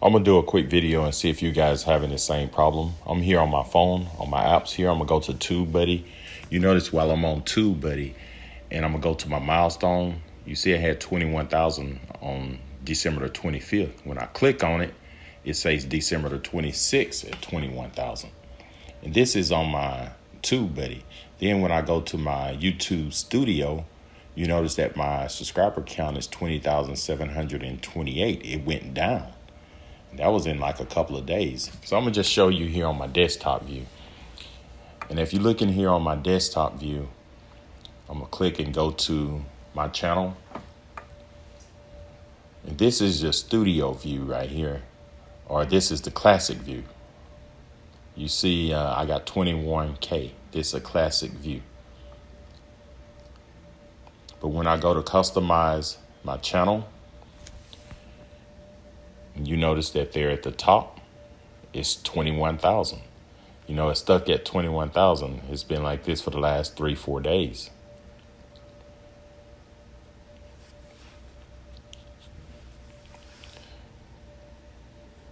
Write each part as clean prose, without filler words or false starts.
I'm gonna do a quick video and see if you guys having the same problem. I'm here on my phone, on my apps here. I'm gonna go to TubeBuddy. You notice while I'm on TubeBuddy and I'm gonna go to my milestone, you see I had 21,000 on December the 25th. When I click on it, it says December the 26th at 21,000. And this is on my TubeBuddy. Then when I go to my YouTube studio, you notice that my subscriber count is 20,728. It went down. That was in like a couple of days. So I'm gonna just show you here on my desktop view. And if you look in here on my desktop view, I'm gonna click and go to my channel. And this is your studio view right here, or this is the classic view. You see, I got 21K. This is a classic view. But when I go to customize my channel, you notice that there at the top, it's 21,000. You know, it's stuck at 21,000. It's been like this for the last 3-4 days.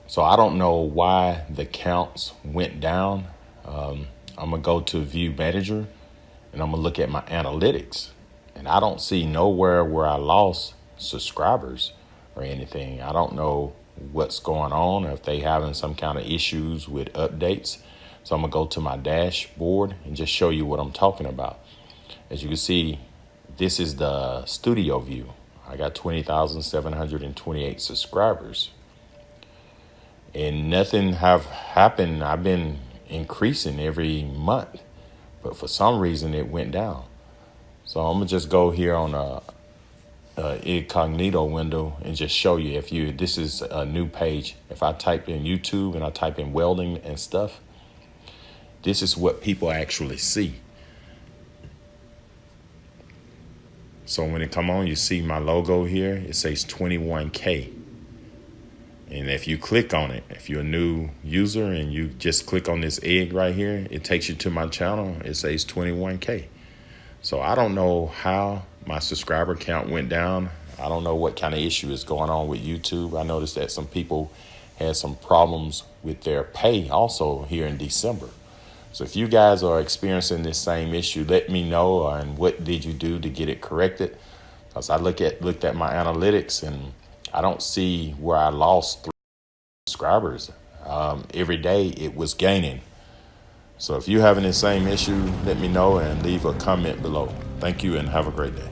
So I don't know why the counts went down. I'm gonna go to View Manager and I'm gonna look at my analytics. And I don't see nowhere where I lost subscribers or anything. I don't know what's going on, or if they having some kind of issues with updates. So I'm gonna go to my dashboard and just show you what I'm talking about. As you can see, this is the studio view. I got 20,728 subscribers. And nothing have happened. I've been increasing every month, but for some reason it went down. So I'm gonna just go here on a incognito window and just show you. This is a new page. If I type in YouTube and I type in welding and stuff, this is what people actually see. So when it come on, you see my logo here. It says 21K. And if you click on it, if you're a new user and you just click on this egg right here, it takes you to my channel. It says 21K. So I don't know how my subscriber count went down. I don't know what kind of issue is going on with YouTube. I noticed that some people had some problems with their pay also here in December. So if you guys are experiencing this same issue, let me know, and what did you do to get it corrected? Because I looked at my analytics and I don't see where I lost 3 subscribers. Every day it was gaining. So if you're having the same issue, let me know and leave a comment below. Thank you and have a great day.